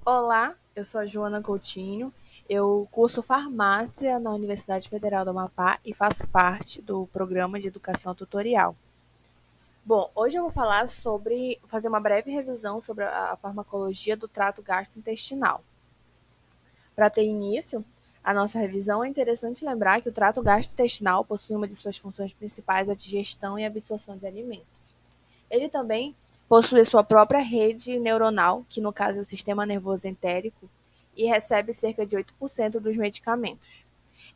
Olá, eu sou a Joana Coutinho. Eu curso farmácia na Universidade Federal do Amapá e faço parte do programa de educação tutorial. Bom, hoje eu vou fazer uma breve revisão sobre a farmacologia do trato gastrointestinal. Para ter início a nossa revisão, é interessante lembrar que o trato gastrointestinal possui uma de suas funções principais a digestão e absorção de alimentos. Ele também possui sua própria rede neuronal, que no caso é o sistema nervoso entérico, e recebe cerca de 8% dos medicamentos.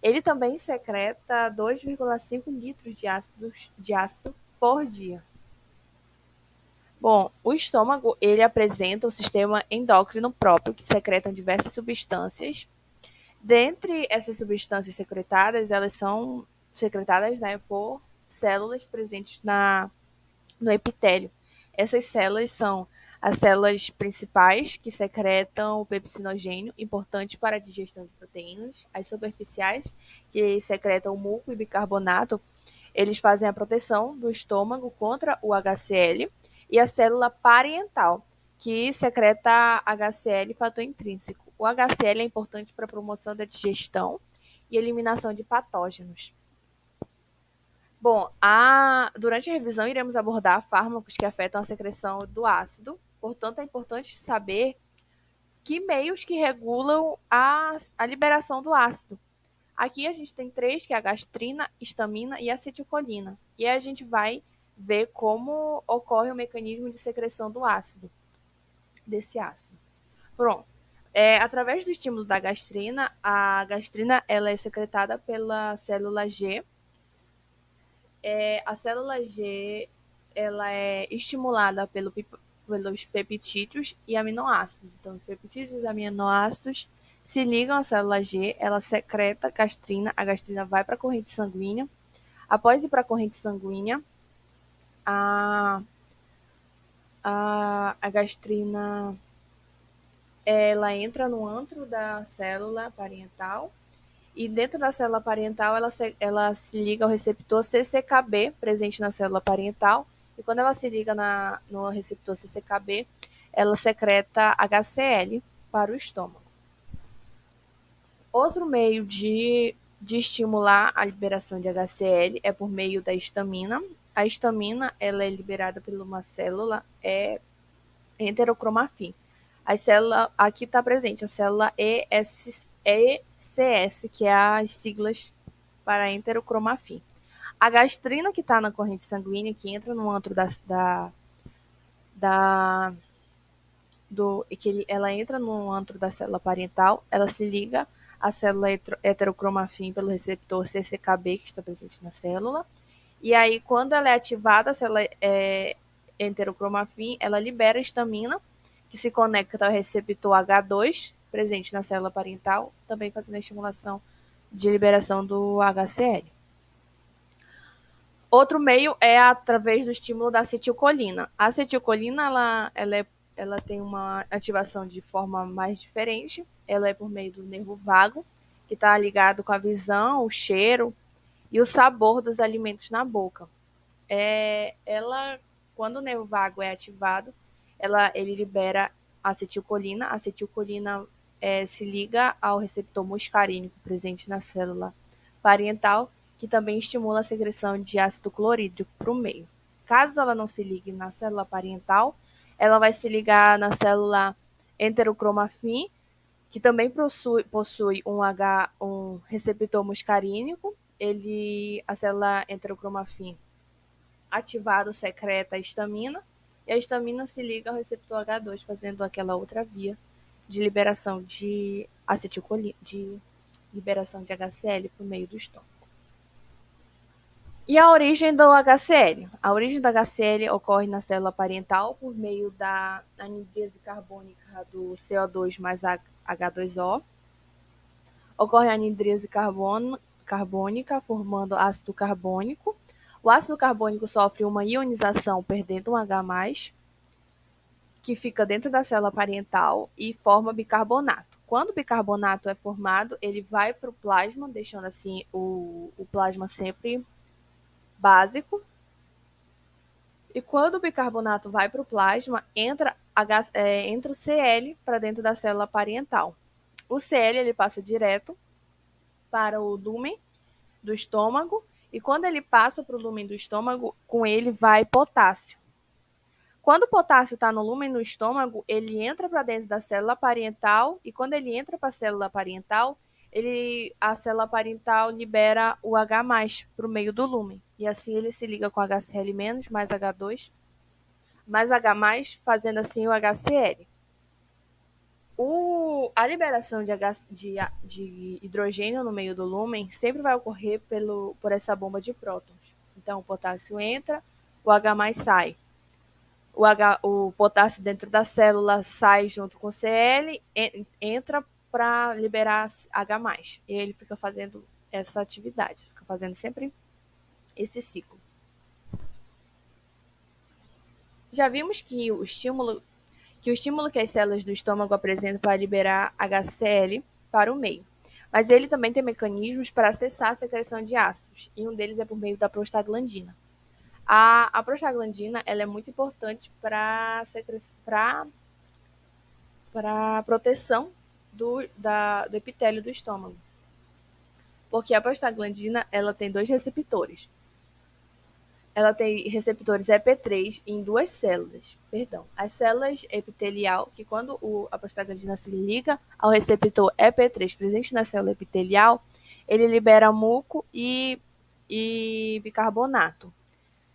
Ele também secreta 2,5 litros de ácido por dia. Bom, o estômago ele apresenta um sistema endócrino próprio que secretam diversas substâncias. Dentre essas substâncias secretadas, elas são secretadas, né, por células presentes no epitélio. Essas células são as células principais, que secretam o pepsinogênio, importante para a digestão de proteínas. As superficiais, que secretam o muco e bicarbonato, eles fazem a proteção do estômago contra o HCl. E a célula parietal, que secreta HCl e fator intrínseco. O HCl é importante para a promoção da digestão e eliminação de patógenos. Bom, durante a revisão iremos abordar fármacos que afetam a secreção do ácido, portanto é importante saber que meios que regulam a liberação do ácido. Aqui a gente tem três, que é a gastrina, histamina e acetilcolina. E aí a gente vai ver como ocorre o mecanismo de secreção do ácido, desse ácido. Pronto. Através do estímulo da gastrina, a gastrina ela é secretada pela célula G. A célula G ela é estimulada pelos peptídeos e aminoácidos. Então, os peptídeos e aminoácidos se ligam à célula G, ela secreta gastrina, a gastrina vai para a corrente sanguínea. Após ir para a corrente sanguínea, a, a gastrina ela entra no antro da célula parietal e dentro da célula parietal ela se liga ao receptor CCKB presente na célula parietal e quando ela se liga no receptor CCKB, ela secreta HCl para o estômago. Outro meio de estimular a liberação de HCl é por meio da histamina. A histamina ela é liberada por uma célula enterocromafim. A célula, aqui está presente a célula ECS, que é as siglas para enterocromafim. A gastrina que está na corrente sanguínea, que entra no antro ela entra no antro da célula parietal, ela se liga à célula heterocromafim pelo receptor CCKB, que está presente na célula. E aí, quando ela é ativada, a célula enterocromafim, ela libera a histamina, que se conecta ao receptor H2, presente na célula parietal, também fazendo a estimulação de liberação do HCl. Outro meio é através do estímulo da acetilcolina. A acetilcolina ela tem uma ativação de forma mais diferente. Ela é por meio do nervo vago, que está ligado com a visão, o cheiro e o sabor dos alimentos na boca. Quando o nervo vago é ativado, ele libera acetilcolina. A acetilcolina se liga ao receptor muscarínico presente na célula parietal, que também estimula a secreção de ácido clorídrico para o meio. Caso ela não se ligue na célula parietal, ela vai se ligar na célula enterocromafim, que também possui um receptor muscarínico. A célula enterocromafim ativado secreta a histamina, e a histamina se liga ao receptor H2, fazendo aquela outra via de liberação de acetilcolina, de liberação de HCl por meio do estômago. E a origem do HCl? A origem do HCl ocorre na célula parietal por meio da anidrese carbônica do CO2 mais H2O. Ocorre a anidrese carbônica formando ácido carbônico. O ácido carbônico sofre uma ionização perdendo um H+, que fica dentro da célula parietal e forma bicarbonato. Quando o bicarbonato é formado, ele vai para o plasma, deixando assim o plasma sempre básico. E quando o bicarbonato vai para o plasma, entra entra o Cl para dentro da célula parental. O Cl ele passa direto para o lúmen do estômago, e quando ele passa para o lúmen do estômago, com ele vai potássio. Quando o potássio está no lúmen do estômago, ele entra para dentro da célula parental, e quando ele entra para a célula parental, a célula parental libera o H+, para o meio do lúmen. E assim ele se liga com HCl- mais H2, mais H+, fazendo assim o HCl. A liberação de hidrogênio no meio do lúmen sempre vai ocorrer por essa bomba de prótons. Então, o potássio entra, o H+ sai. O potássio dentro da célula sai junto com o Cl, entra para liberar H+. E ele fica fazendo essa atividade, fica fazendo sempre esse ciclo. Já vimos que o estímulo que as células do estômago apresentam para liberar HCl para o meio. Mas ele também tem mecanismos para acessar a secreção de ácidos, e um deles é por meio da prostaglandina. A prostaglandina ela é muito importante para a proteção do epitélio do estômago, porque a prostaglandina ela tem dois receptores. Ela tem receptores EP3 em duas células. Perdão. As células epitelial, que quando a prostaglandina se liga ao receptor EP3 presente na célula epitelial, ele libera muco e bicarbonato.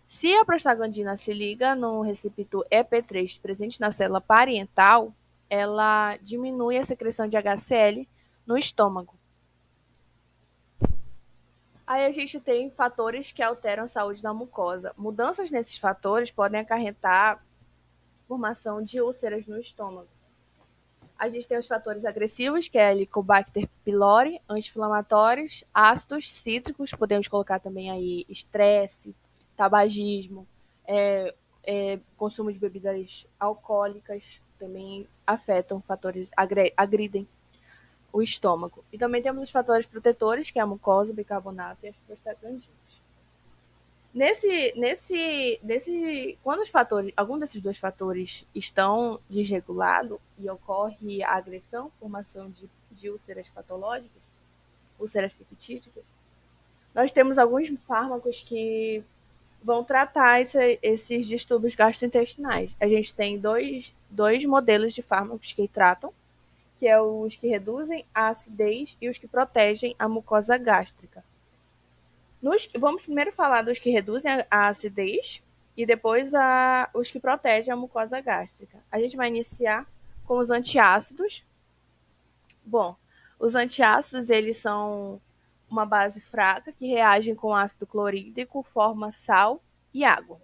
Se a prostaglandina se liga no receptor EP3 presente na célula parental, ela diminui a secreção de HCl no estômago. Aí a gente tem fatores que alteram a saúde da mucosa. Mudanças nesses fatores podem acarretar formação de úlceras no estômago. A gente tem os fatores agressivos, que é Helicobacter pylori, anti-inflamatórios, ácidos cítricos, podemos colocar também aí estresse, tabagismo, consumo de bebidas alcoólicas, também afetam fatores, agridem o estômago. E também temos os fatores protetores, que é a mucosa, o bicarbonato e as prostaglandinas. Quando algum desses dois fatores estão desregulados e ocorre a agressão, formação de úlceras patológicas, úlceras peptídicas, nós temos alguns fármacos que vão tratar esses distúrbios gastrointestinais. A gente tem dois modelos de fármacos que tratam, que é os que reduzem a acidez e os que protegem a mucosa gástrica. Vamos primeiro falar dos que reduzem a acidez e depois os que protegem a mucosa gástrica. A gente vai iniciar com os antiácidos. Bom, os antiácidos eles são uma base fraca que reagem com ácido clorídrico, forma sal e água.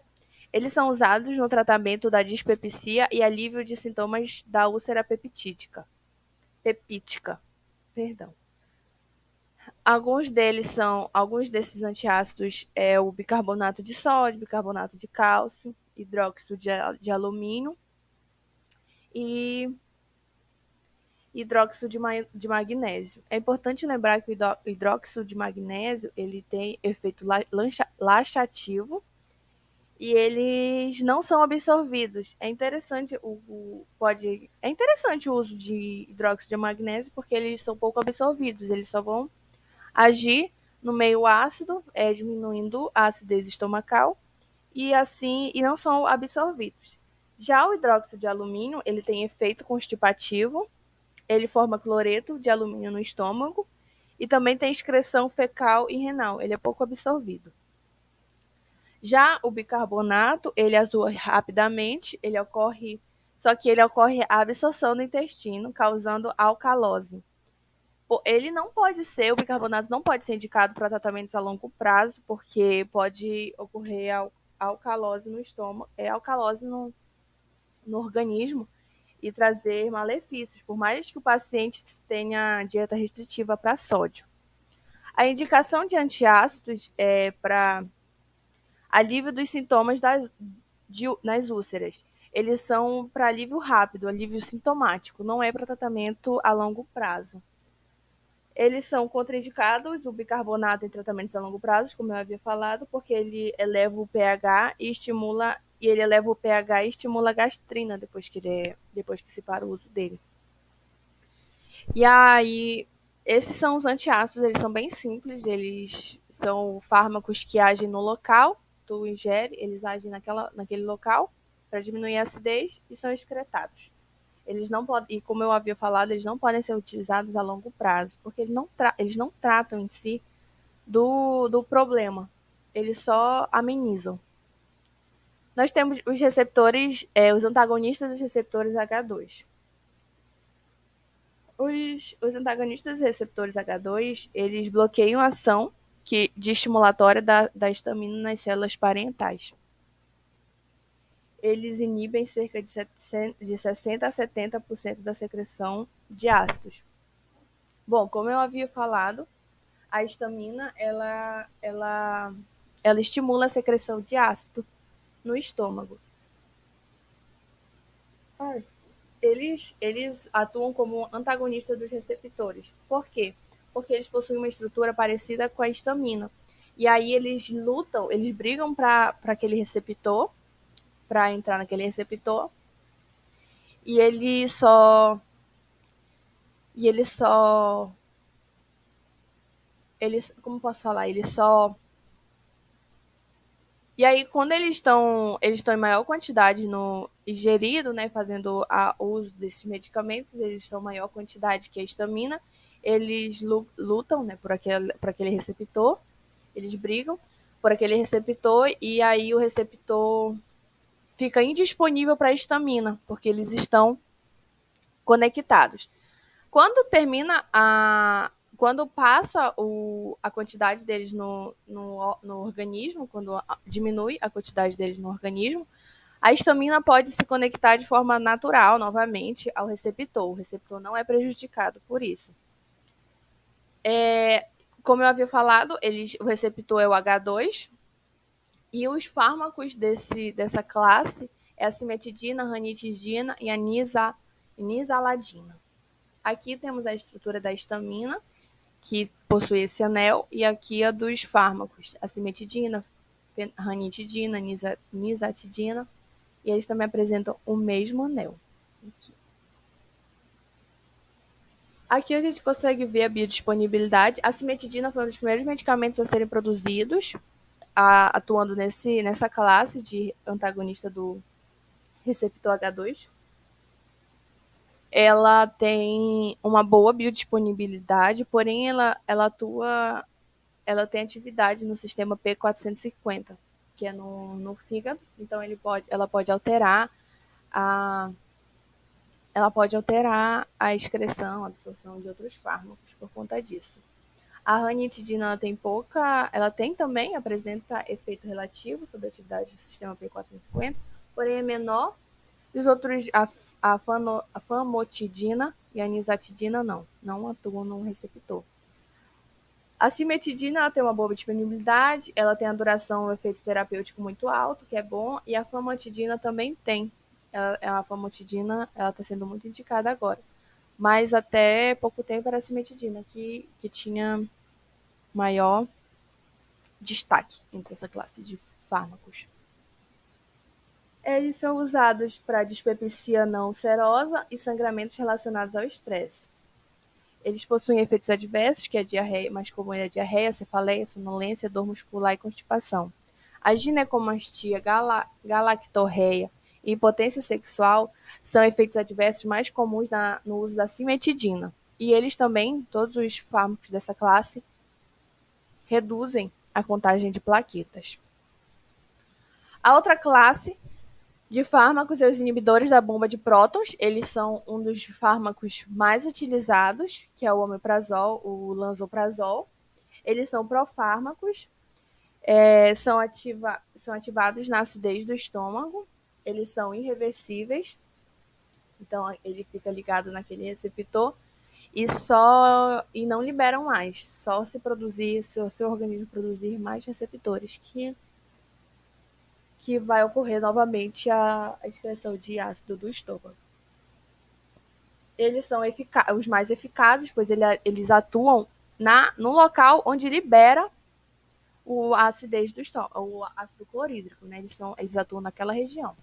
Eles são usados no tratamento da dispepsia e alívio de sintomas da úlcera peptítica. Perdão. Alguns desses antiácidos é o bicarbonato de sódio, bicarbonato de cálcio, hidróxido de alumínio e hidróxido de magnésio. É importante lembrar que o hidróxido de magnésio ele tem efeito laxativo e eles não são absorvidos. É interessante o uso de hidróxido de magnésio porque eles são pouco absorvidos, eles só vão agir no meio ácido, diminuindo a acidez estomacal e não são absorvidos. Já o hidróxido de alumínio, ele tem efeito constipativo, ele forma cloreto de alumínio no estômago e também tem excreção fecal e renal, ele é pouco absorvido. Já o bicarbonato, ele atua rapidamente, só que ele ocorre a absorção no intestino, causando alcalose. O bicarbonato não pode ser indicado para tratamentos a longo prazo, porque pode ocorrer alcalose no estômago, alcalose no organismo e trazer malefícios, por mais que o paciente tenha dieta restritiva para sódio. A indicação de antiácidos é para alívio dos sintomas nas úlceras. Eles são para alívio rápido, alívio sintomático, não é para tratamento a longo prazo. Eles são contraindicados, o bicarbonato em tratamentos a longo prazo, como eu havia falado, porque ele eleva o pH e estimula e ele eleva o pH e estimula a gastrina depois que se para o uso dele. E aí, esses são os antiácidos, eles são bem simples, eles são fármacos que agem no local, tu ingere, eles agem naquele local para diminuir a acidez e são excretados. Eles não podem, e como eu havia falado, eles não podem ser utilizados a longo prazo, porque eles não tratam em si do problema, eles só amenizam. Nós temos os receptores, os antagonistas dos receptores H2. Os antagonistas dos receptores H2, eles bloqueiam a ação de estimulatória da histamina nas células parentais. Eles inibem cerca de 60 a 70% da secreção de ácidos. Bom, como eu havia falado, a histamina ela estimula a secreção de ácido no estômago. Eles atuam como antagonistas dos receptores. Por quê? Porque eles possuem uma estrutura parecida com a histamina. E aí eles lutam, eles brigam para aquele receptor, para entrar naquele receptor. E ele só. E ele só. Eles. Como posso falar? Eles só. E aí, quando eles estão em maior quantidade no ingerido, né, fazendo o uso desses medicamentos, eles estão em maior quantidade que a histamina, eles lutam, né, por aquele receptor, eles brigam por aquele receptor e aí o receptor fica indisponível para a histamina, porque eles estão conectados. Quando passa a quantidade deles no organismo, quando diminui a quantidade deles no organismo, a histamina pode se conectar de forma natural novamente ao receptor. O receptor não é prejudicado por isso. Como eu havia falado, o receptor é o H2 e os fármacos dessa classe é a cimetidina, ranitidina e a nisaladina. Aqui temos a estrutura da histamina, que possui esse anel, e aqui a dos fármacos, a cimetidina, ranitidina, nizatidina, e eles também apresentam o mesmo anel. Aqui a gente consegue ver a biodisponibilidade. A cimetidina foi um dos primeiros medicamentos a serem produzidos, atuando nessa classe de antagonista do receptor H2. Ela tem uma boa biodisponibilidade, porém ela tem atividade no sistema P450, que é no fígado, então ela pode alterar a excreção, a absorção de outros fármacos por conta disso. A ranitidina ela tem também, apresenta efeito relativo sobre a atividade do sistema P450, porém é menor. Os outros, a famotidina e a nizatidina não atuam no receptor. A cimetidina ela tem uma boa disponibilidade, ela tem a duração, o efeito terapêutico muito alto, que é bom, e a famotidina também tem. A famotidina está sendo muito indicada agora. Mas até pouco tempo era a cimetidina que tinha maior destaque entre essa classe de fármacos. Eles são usados para dispepsia não ulcerosa e sangramentos relacionados ao estresse. Eles possuem efeitos adversos, que é a diarreia, mais comum é a diarreia, cefaleia, sonolência, dor muscular e constipação. A ginecomastia, galactorreia e impotência sexual são efeitos adversos mais comuns no uso da cimetidina. E eles também, todos os fármacos dessa classe, reduzem a contagem de plaquetas. A outra classe de fármacos e os inibidores da bomba de prótons, eles são um dos fármacos mais utilizados, que é o omeprazol, o lansoprazol. Eles são profármacos, são ativados na acidez do estômago, eles são irreversíveis, então ele fica ligado naquele receptor e não liberam mais, só se o seu organismo produzir mais receptores que vai ocorrer novamente a excreção de ácido do estômago. Eles são os mais eficazes, pois eles atuam no local onde libera a acidez do estômago, o ácido clorídrico, né? Eles atuam naquela região,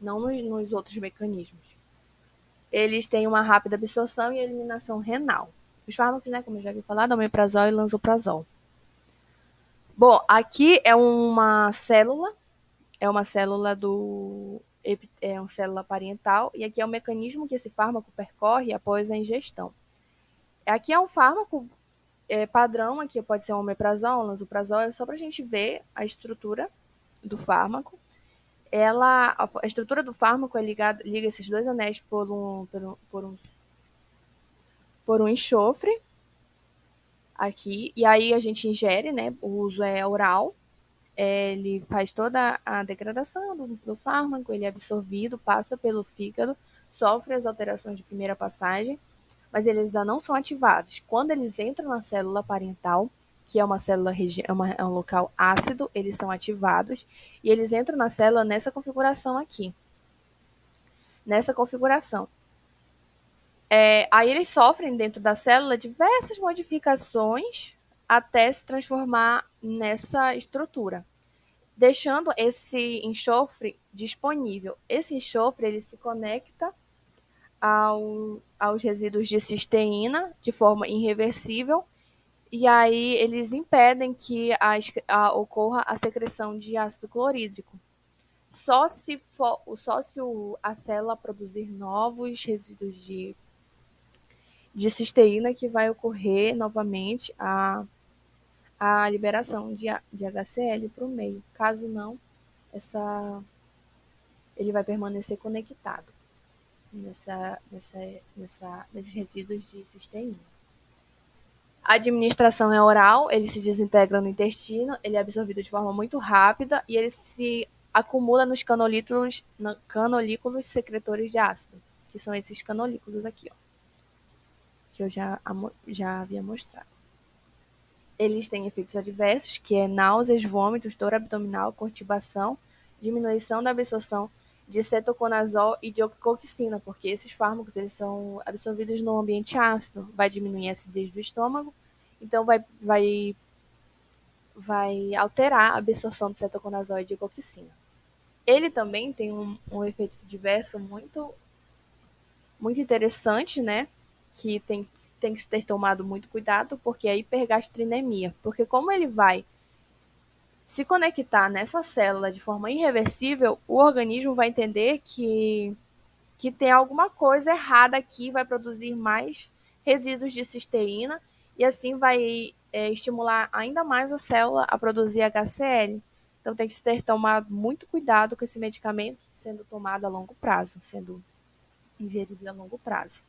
não nos outros mecanismos. Eles têm uma rápida absorção e eliminação renal. Os fármacos, né, como eu já havia falado, omeprazol e lansoprazol. Bom, aqui é uma célula é uma célula parietal, e aqui é o mecanismo que esse fármaco percorre após a ingestão. Aqui é um fármaco padrão, aqui pode ser um omeprazol, um lansoprazol, é só para a gente ver a estrutura do fármaco. A estrutura do fármaco liga esses dois anéis por um enxofre aqui, e aí a gente ingere, né? O uso é oral. Ele faz toda a degradação do fármaco, ele é absorvido, passa pelo fígado, sofre as alterações de primeira passagem, mas eles ainda não são ativados. Quando eles entram na célula parental, que é uma célula é um local ácido, eles são ativados e eles entram na célula nessa configuração aqui. Nessa configuração. Aí eles sofrem dentro da célula diversas modificações até se transformar nessa estrutura, deixando esse enxofre disponível. Esse enxofre ele se conecta aos resíduos de cisteína de forma irreversível, e aí eles impedem que ocorra a secreção de ácido clorídrico. Só se a célula produzir novos resíduos de cisteína que vai ocorrer novamente a liberação de HCl para o meio. Caso não, ele vai permanecer conectado nesses resíduos de cisteína. A administração é oral, ele se desintegra no intestino, ele é absorvido de forma muito rápida e ele se acumula nos canolículos secretores de ácido, que são esses canolículos aqui, ó, que eu já havia mostrado. Eles têm efeitos adversos, que é náuseas, vômitos, dor abdominal, constipação, diminuição da absorção de cetoconazol e de coxina, porque esses fármacos eles são absorvidos no ambiente ácido, vai diminuir a acidez do estômago, então vai alterar a absorção de cetoconazol e de coxina. Ele também tem um efeito adverso muito interessante, né? Que tem que ter tomado muito cuidado, porque é a hipergastrinemia. Porque como ele vai se conectar nessa célula de forma irreversível, o organismo vai entender que tem alguma coisa errada aqui, vai produzir mais resíduos de cisteína e assim vai estimular ainda mais a célula a produzir HCl. Então tem que ter tomado muito cuidado com esse medicamento sendo tomado a longo prazo, sendo ingerido a longo prazo.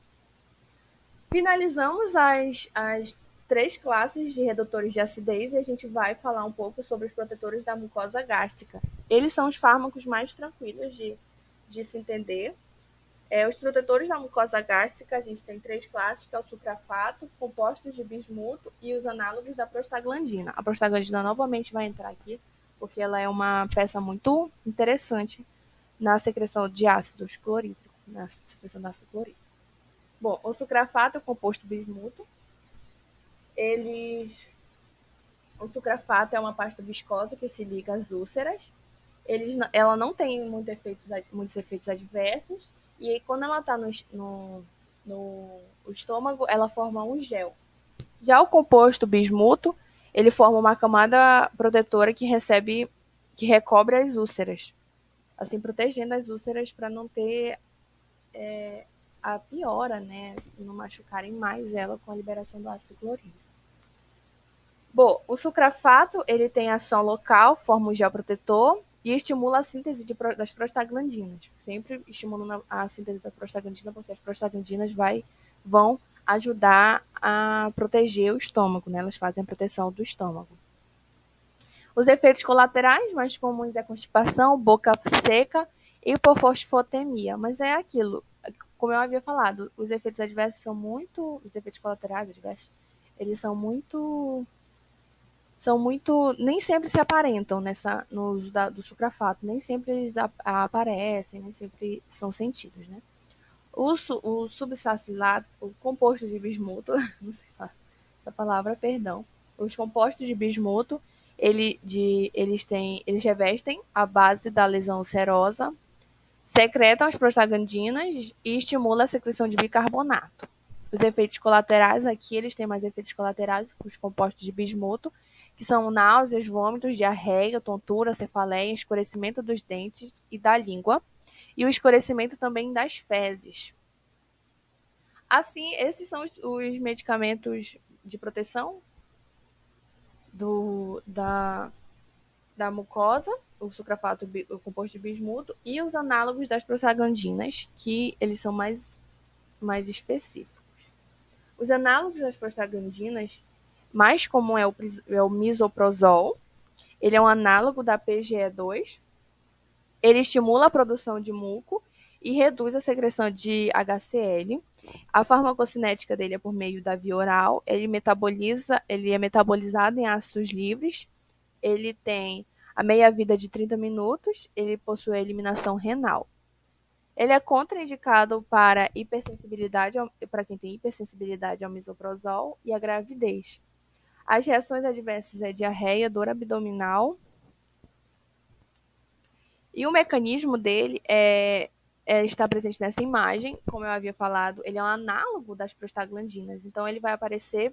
Finalizamos as 3 classes de redutores de acidez e a gente vai falar um pouco sobre os protetores da mucosa gástrica. Eles são os fármacos mais tranquilos de se entender. Os protetores da mucosa gástrica, a gente tem 3 classes, que é o sucrafato, compostos de bismuto e os análogos da prostaglandina. A prostaglandina novamente vai entrar aqui, porque ela é uma peça muito interessante na secreção de ácidos clorídricos, na secreção do ácido clorídrico. Bom, o sucrafato é o composto bismuto. O sucrafato é uma pasta viscosa que se liga às úlceras. Ela não tem muitos efeitos adversos. E aí, quando ela está no estômago, ela forma um gel. Já o composto bismuto, ele forma uma camada protetora que recobre as úlceras, assim protegendo as úlceras para não ter a piora, né, não machucarem mais ela com a liberação do ácido clorídrico. Bom, o sucrafato ele tem ação local, forma um gel protetor e estimula a síntese das prostaglandinas. Sempre estimulando a síntese da prostaglandina, porque as prostaglandinas vão ajudar a proteger o estômago, né? Elas fazem a proteção do estômago. Os efeitos colaterais mais comuns é a constipação, boca seca e hipofosfotemia. Mas é aquilo, como eu havia falado, os efeitos adversos os efeitos colaterais adversos, eles são muito, nem sempre se aparentam no uso do sucrafato, nem sempre eles aparecem, nem sempre são sentidos, né? O subsacilato, o composto de bismuto, não sei falar essa palavra, perdão. Os compostos de bismuto, Eles revestem a base da lesão ulcerosa, secretam as prostaglandinas e estimulam a secreção de bicarbonato. Os efeitos colaterais aqui, eles têm mais efeitos colaterais, os compostos de bismuto, que são náuseas, vômitos, diarreia, tontura, cefaleia, escurecimento dos dentes e da língua, e o escurecimento também das fezes. Assim, esses são os medicamentos de proteção da mucosa, o sucrafato, o composto de bismuto, e os análogos das prostaglandinas, que eles são mais específicos. Os análogos das prostaglandinas, mais comum é o misoprostol. Ele é um análogo da PGE2. Ele estimula a produção de muco e reduz a secreção de HCl. A farmacocinética dele é por meio da via oral. Ele é metabolizado em ácidos livres. Ele tem a meia-vida de 30 minutos. Ele possui a eliminação renal. Ele é contraindicado para hipersensibilidade, para quem tem hipersensibilidade ao misoprostol e a gravidez. As reações adversas é diarreia, dor abdominal. E o mecanismo dele está presente nessa imagem, como eu havia falado, ele é um análogo das prostaglandinas. Então ele vai aparecer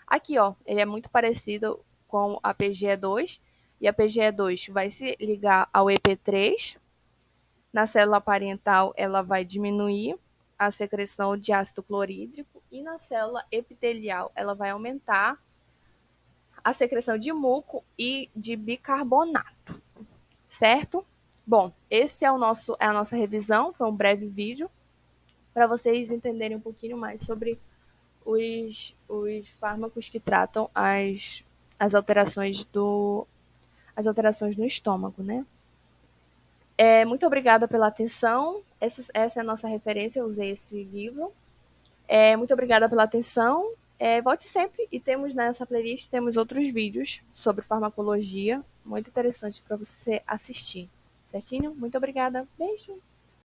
aqui, ó. Ele é muito parecido com a PGE2 e a PGE2 vai se ligar ao EP3. Na célula parental, ela vai diminuir a secreção de ácido clorídrico e na célula epitelial, ela vai aumentar a secreção de muco e de bicarbonato, certo? Bom, esse é a nossa revisão, foi um breve vídeo para vocês entenderem um pouquinho mais sobre os fármacos que tratam as alterações no estômago, né? Muito obrigada pela atenção. Essa é a nossa referência, eu usei esse livro. Muito obrigada pela atenção. Volte sempre e temos nessa playlist outros vídeos sobre farmacologia, muito interessante para você assistir. Certinho? Muito obrigada. Beijo!